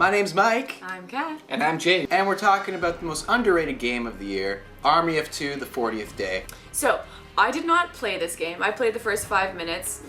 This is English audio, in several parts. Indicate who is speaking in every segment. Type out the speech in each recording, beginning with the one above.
Speaker 1: My name's Mike.
Speaker 2: I'm Kat.
Speaker 3: And I'm Jay.
Speaker 1: And we're talking about the most underrated game of the year, Army of Two, the 40th Day.
Speaker 2: So, I did not play this game. I played the first 5 minutes.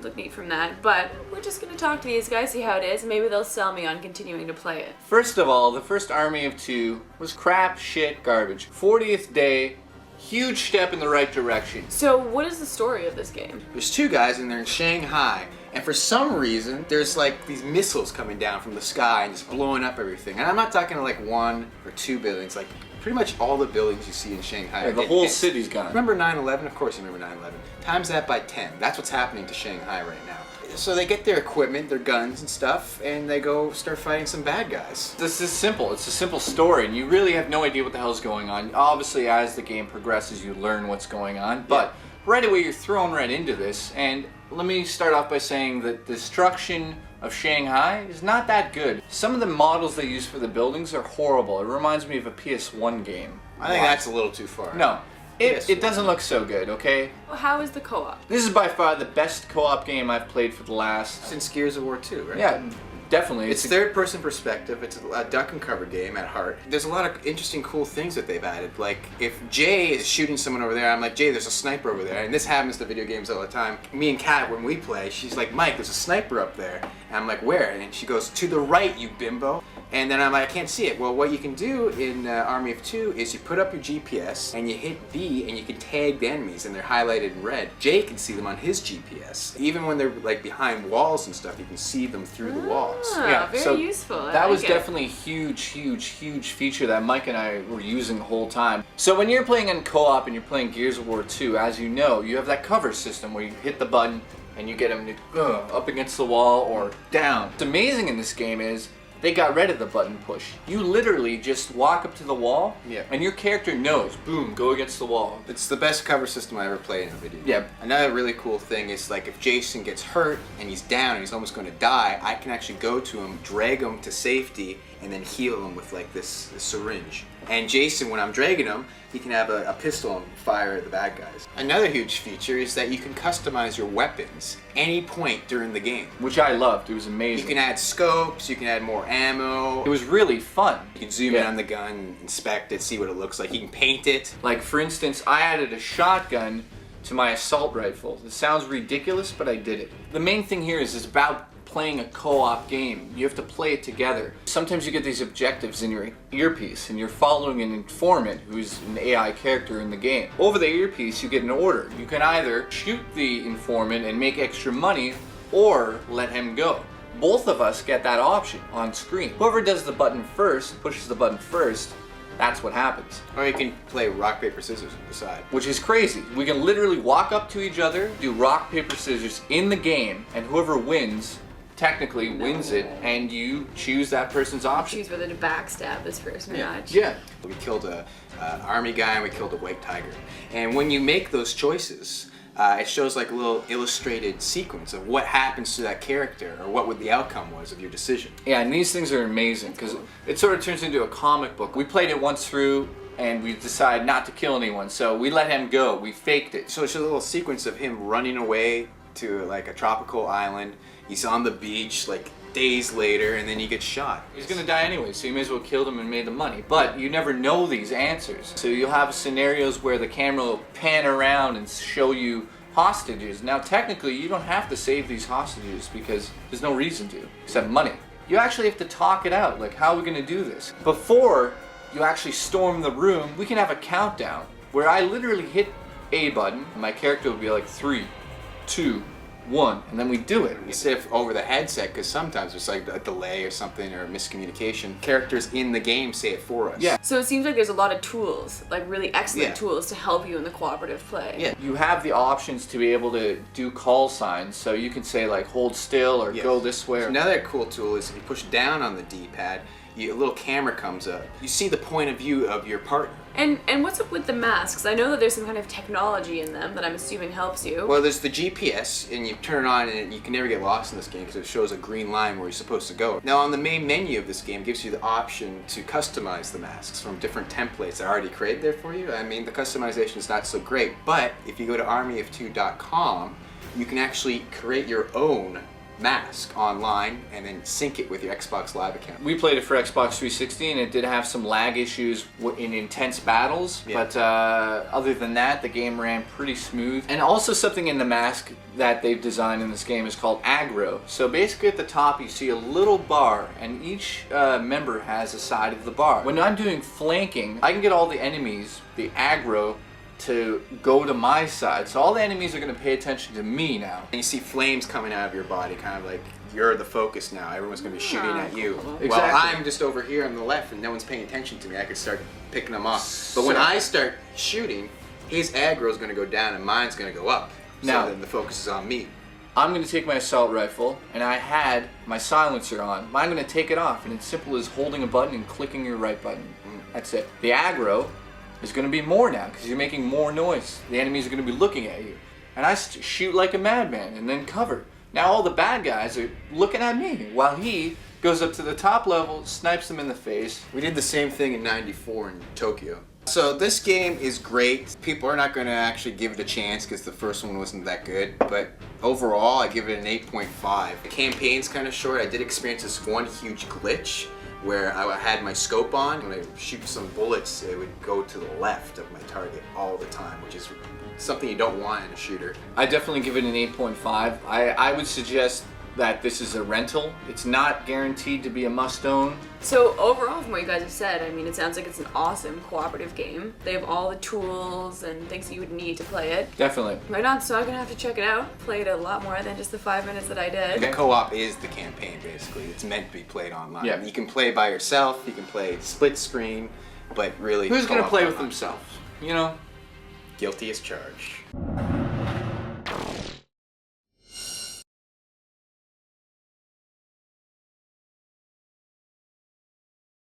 Speaker 2: Look neat from that. But we're just going to talk to these guys, see how it is. Maybe they'll sell me on continuing to play it.
Speaker 3: First of all, the first Army of Two was crap, shit, garbage. 40th Day, huge step in the right direction.
Speaker 2: So, what is the story of this game?
Speaker 1: There's two guys and they're in Shanghai. And for some reason, there's like these missiles coming down from the sky and just blowing up everything. And I'm not talking like 1 or 2 buildings, like pretty much all the buildings you see in Shanghai.
Speaker 3: Yeah, the whole city's gone.
Speaker 1: Remember 9/11? Of course you remember 9/11. Times that by 10. That's what's happening to Shanghai right now. So they get their equipment, their guns and stuff, and they go start fighting some bad guys.
Speaker 3: This is simple. It's a simple story, and you really have no idea what the hell's going on. Obviously, as the game progresses, you learn what's going on, but right away you're thrown right into this. And let me start off by saying that the destruction of Shanghai is not that good. Some of the models they use for the buildings are horrible. It reminds me of a PS1 game.
Speaker 1: I think that's a little too far.
Speaker 3: No. It doesn't look so good, okay?
Speaker 2: Well, how is the co-op?
Speaker 3: This is by far the best co-op game I've played for the last...
Speaker 1: Since Gears of War 2, right?
Speaker 3: Yeah, definitely.
Speaker 1: It's third-person perspective. It's a duck and cover game at heart. There's a lot of interesting, cool things that they've added. Like, if Jay is shooting someone over there, I'm like, Jay, there's a sniper over there. And this happens to video games all the time. Me and Kat, when we play, she's like, Mike, there's a sniper up there. And I'm like, where? And she goes, to the right, you bimbo. And then I'm like, I can't see it. Well, what you can do in Army of Two is you put up your GPS and you hit B and you can tag the enemies and they're highlighted in red. Jay can see them on his GPS. Even when they're like behind walls and stuff, you can see them through the walls.
Speaker 2: Yeah, very useful.
Speaker 3: That was definitely a huge feature that Mike and I were using the whole time. So when you're playing in co-op and you're playing Gears of War 2, as you know, you have that cover system where you hit the button and you get them up against the wall or down. What's amazing in this game is they got rid of the button push. You literally just walk up to the wall, and your character knows, boom, go against the wall.
Speaker 1: It's the best cover system I ever played in a video game.
Speaker 3: Yeah.
Speaker 1: Another really cool thing is like if Jason gets hurt and he's down and he's almost going to die, I can actually go to him, drag him to safety, and then heal him with like this syringe. And Jason, when I'm dragging him, he can have a pistol and fire at the bad guys. Another huge feature is that you can customize your weapons any point during the game.
Speaker 3: Which I loved. It was amazing.
Speaker 1: You can add scopes, you can add more ammo.
Speaker 3: It was really fun.
Speaker 1: You can zoom in on the gun, inspect it, see what it looks like. You can paint it.
Speaker 3: Like, for instance, I added a shotgun to my assault rifle. It sounds ridiculous, but I did it. The main thing here is it's about playing a co-op game. You have to play it together. Sometimes you get these objectives in your earpiece and you're following an informant who's an AI character in the game. Over the earpiece you get an order. You can either shoot the informant and make extra money or let him go. Both of us get that option on screen. Whoever does the button first, pushes the button first, that's what happens.
Speaker 1: Or you can play rock, paper, scissors on the side.
Speaker 3: Which is crazy. We can literally walk up to each other, do rock, paper, scissors in the game, and whoever wins technically wins it, and you choose that person's option.
Speaker 2: Choose whether to backstab this person or not.
Speaker 1: Yeah. We killed an army guy and we killed a white tiger. And when you make those choices, it shows like a little illustrated sequence of what happens to that character or what the outcome was of your decision.
Speaker 3: Yeah, and these things are amazing because it sort of turns into a comic book. We played it once through and we decided not to kill anyone, so we let him go. We faked it.
Speaker 1: So it's a little sequence of him running away to like a tropical island. He's on the beach like days later and then he gets shot.
Speaker 3: He's gonna die anyway, so you may as well kill him and made the money. But you never know these answers. So you'll have scenarios where the camera will pan around and show you hostages. Now technically you don't have to save these hostages because there's no reason to, except money. You actually have to talk it out, like how are we gonna do this? Before you actually storm the room, we can have a countdown where I literally hit A button and my character would be like 3, 2, 1, and then we do it.
Speaker 1: Instead of over the headset, because sometimes there's like a delay or something or a miscommunication. Characters in the game say it for us.
Speaker 3: Yeah.
Speaker 2: So it seems like there's a lot of tools, like really excellent tools to help you in the cooperative play.
Speaker 1: Yeah.
Speaker 3: You have the options to be able to do call signs, so you can say like hold still or go this way.
Speaker 1: Another cool tool is if you push down on the D-pad, a little camera comes up. You see the point of view of your partner.
Speaker 2: And what's up with the masks? I know that there's some kind of technology in them that I'm assuming helps you.
Speaker 1: Well, there's the GPS, and you turn it on, and you can never get lost in this game because it shows a green line where you're supposed to go. Now, on the main menu of this game, it gives you the option to customize the masks from different templates that are already created there for you. I mean, the customization is not so great, but if you go to armyof2.com, you can actually create your own Mask online and then sync it with your Xbox Live account.
Speaker 3: We played it for Xbox 360 and it did have some lag issues in intense battles, but other than that, the game ran pretty smooth. And also something in the Mask that they've designed in this game is called aggro. So basically at the top you see a little bar and each member has a side of the bar. When I'm doing flanking, I can get all the enemies, the aggro, to go to my side. So all the enemies are going to pay attention to me now.
Speaker 1: And you see flames coming out of your body, kind of like you're the focus now. Everyone's going to be shooting at you.
Speaker 3: Exactly.
Speaker 1: Well, I'm just over here on the left and no one's paying attention to me. I could start picking them off. But when I start shooting, his aggro is going to go down and mine's going to go up.
Speaker 3: Now,
Speaker 1: so then the focus is on me.
Speaker 3: I'm going to take my assault rifle, and I had my silencer on. I'm going to take it off, and it's simple as holding a button and clicking your right button. That's it. The aggro is going to be more now, because you're making more noise. The enemies are going to be looking at you. And I shoot like a madman, and then cover. Now all the bad guys are looking at me, while he goes up to the top level, snipes them in the face.
Speaker 1: We did the same thing in '94 in Tokyo. So this game is great. People are not going to actually give it a chance because the first one wasn't that good. But overall, I give it an 8.5. The campaign's kind of short. I did experience this one huge glitch where I had my scope on. When I shoot some bullets, it would go to the left of my target all the time, which is something you don't want in a shooter.
Speaker 3: I definitely give it an 8.5. I would suggest that this is a rental. It's not guaranteed to be a must-own.
Speaker 2: So overall, from what you guys have said, I mean, it sounds like it's an awesome cooperative game. They have all the tools and things that you would need to play it.
Speaker 3: Definitely.
Speaker 2: Right on, so I'm gonna have to check it out. Played a lot more than just the 5 minutes that I did.
Speaker 1: The co-op is the campaign, basically. It's meant to be played online.
Speaker 3: Yeah.
Speaker 1: You can play by yourself, you can play split screen, but really...
Speaker 3: Who's going to
Speaker 1: co-op
Speaker 3: play with
Speaker 1: online.
Speaker 3: themselves? You know?
Speaker 1: Guilty as charged.